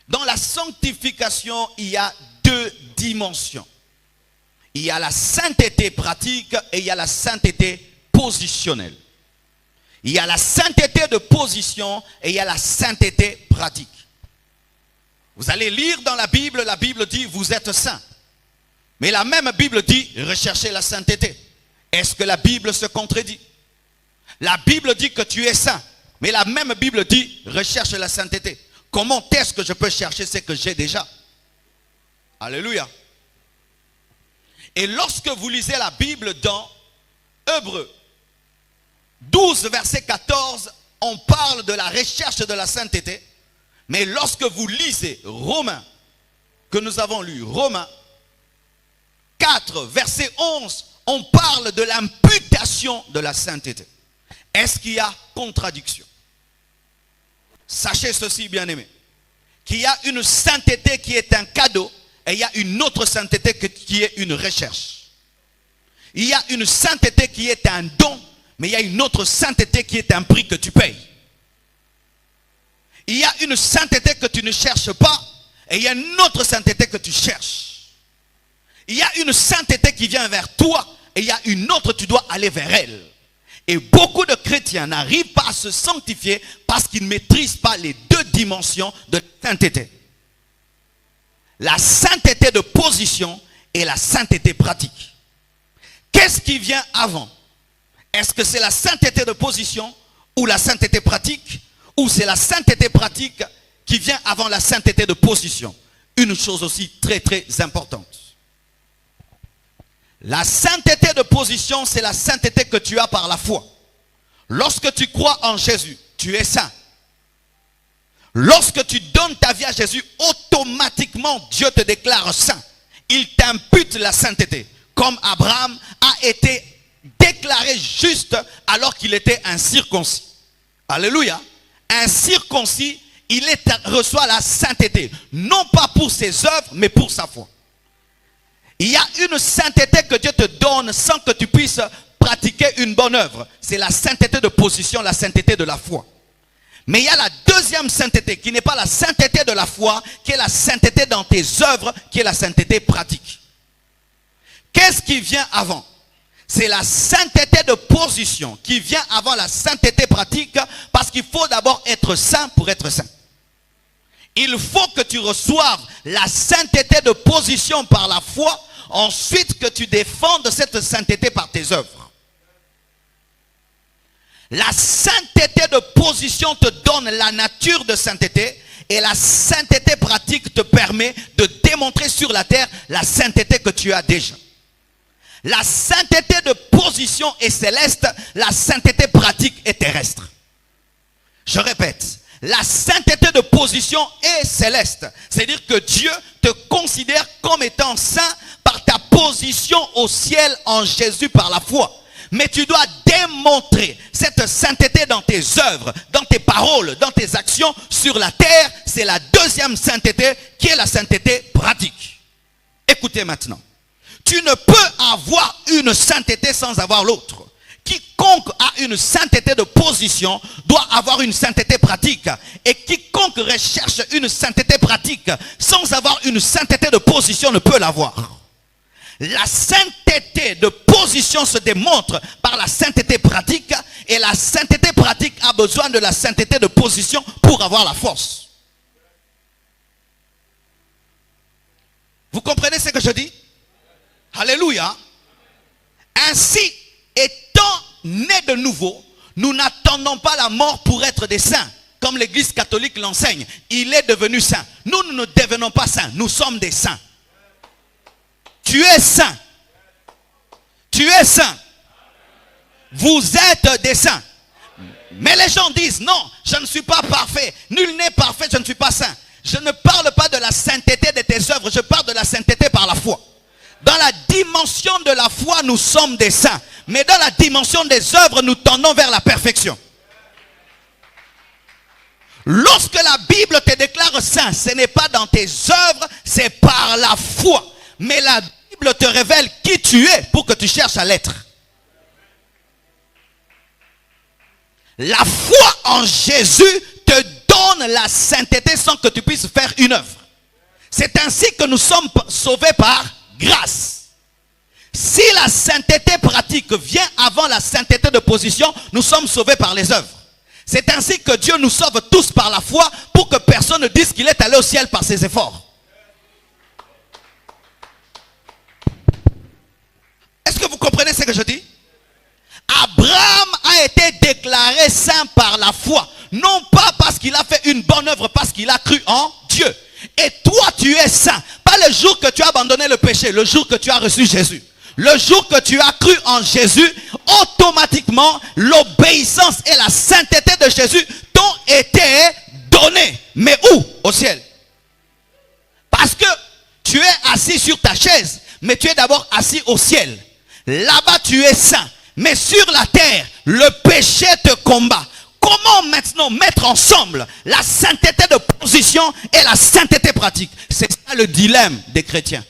Dans la sanctification, il y a deux dimensions. Il y a la sainteté pratique et il y a la sainteté positionnelle. Il y a la sainteté de position et il y a la sainteté pratique. Vous allez lire dans la Bible dit vous êtes saints. Mais la même Bible dit recherchez la sainteté. Est-ce que la Bible se contredit? La Bible dit que tu es saint. Mais la même Bible dit recherche la sainteté. Comment est-ce que je peux chercher ce que j'ai déjà? Alléluia. Et lorsque vous lisez la Bible dans Hébreux 12, verset 14, on parle de la recherche de la sainteté. Mais lorsque vous lisez Romains, que nous avons lu, Romains 4, verset 11, on parle de l'imputation de la sainteté. Est-ce qu'il y a contradiction? Sachez ceci, bien-aimés, qu'il y a une sainteté qui est un cadeau et il y a une autre sainteté qui est une recherche. Il y a une sainteté qui est un don, mais il y a une autre sainteté qui est un prix que tu payes. Il y a une sainteté que tu ne cherches pas et il y a une autre sainteté que tu cherches. Il y a une sainteté qui vient vers toi et il y a une autre, tu dois aller vers elle. Et beaucoup de chrétiens n'arrivent pas à se sanctifier parce qu'ils ne maîtrisent pas les deux dimensions de sainteté. La sainteté de position et la sainteté pratique. Qu'est-ce qui vient avant? Est-ce que c'est la sainteté de position ou la sainteté pratique? Ou c'est la sainteté pratique qui vient avant la sainteté de position? Une chose aussi très très importante. La sainteté de position, c'est la sainteté que tu as par la foi. Lorsque tu crois en Jésus, tu es saint. Lorsque tu donnes ta vie à Jésus, automatiquement Dieu te déclare saint. Il t'impute la sainteté. Comme Abraham a été déclaré juste alors qu'il était incirconcis. Alléluia. Incirconcis, reçoit la sainteté. Non pas pour ses œuvres, mais pour sa foi. Il y a une sainteté que Dieu te donne sans que tu puisses pratiquer une bonne œuvre. C'est la sainteté de position, la sainteté de la foi. Mais il y a la deuxième sainteté qui n'est pas la sainteté de la foi, qui est la sainteté dans tes œuvres, qui est la sainteté pratique. Qu'est-ce qui vient avant? C'est la sainteté de position qui vient avant la sainteté pratique, parce qu'il faut d'abord être saint pour être saint. Il faut que tu reçoives la sainteté de position par la foi, ensuite que tu défendes cette sainteté par tes œuvres. La sainteté de position te donne la nature de sainteté et la sainteté pratique te permet de démontrer sur la terre la sainteté que tu as déjà. La sainteté de position est céleste, la sainteté pratique est terrestre. Je répète. La sainteté de position est céleste. C'est-à-dire que Dieu te considère comme étant saint par ta position au ciel en Jésus par la foi. Mais tu dois démontrer cette sainteté dans tes œuvres, dans tes paroles, dans tes actions sur la terre. C'est la deuxième sainteté qui est la sainteté pratique. Écoutez maintenant. Tu ne peux avoir une sainteté sans avoir l'autre. Quiconque a une sainteté de position doit avoir une sainteté pratique. Et quiconque recherche une sainteté pratique sans avoir une sainteté de position ne peut l'avoir. La sainteté de position se démontre par la sainteté pratique. Et la sainteté pratique a besoin de la sainteté de position pour avoir la force. Vous comprenez ce que je dis? Alléluia. Ainsi, étant nés de nouveau, nous n'attendons pas la mort pour être des saints, comme l'Église catholique l'enseigne. Il est devenu saint. Nous ne devenons pas saints, nous sommes des saints. Tu es saint. Tu es saint. Vous êtes des saints. Mais les gens disent, non, je ne suis pas parfait. Nul n'est parfait, je ne suis pas saint. Je ne parle pas de la sainteté de tes œuvres, je parle de la sainteté par la foi. Dans la dimension de la foi, nous sommes des saints. Mais dans la dimension des œuvres, nous tendons vers la perfection. Lorsque la Bible te déclare saint, ce n'est pas dans tes œuvres, c'est par la foi. Mais la Bible te révèle qui tu es pour que tu cherches à l'être. La foi en Jésus te donne donne la sainteté sans que tu puisses faire une œuvre. C'est ainsi que nous sommes sauvés par grâce. Si la sainteté pratique vient avant la sainteté de position, nous sommes sauvés par les œuvres. C'est ainsi que Dieu nous sauve tous par la foi pour que personne ne dise qu'il est allé au ciel par ses efforts. Est-ce que vous comprenez ce que je dis? Abraham a été déclaré saint par la foi. Non pas parce qu'il a fait une bonne œuvre, parce qu'il a cru en Dieu. Et toi, tu es saint. Pas le jour que tu as abandonné le péché, le jour que tu as reçu Jésus. Le jour que tu as cru en Jésus, automatiquement, l'obéissance et la sainteté de Jésus t'ont été données. Mais où? Au ciel. Parce que tu es assis sur ta chaise, mais tu es d'abord assis au ciel. Là-bas, tu es saint. Mais sur la terre, le péché te combat. Comment maintenant mettre ensemble la sainteté de position et la sainteté pratique? C'est ça le dilemme des chrétiens.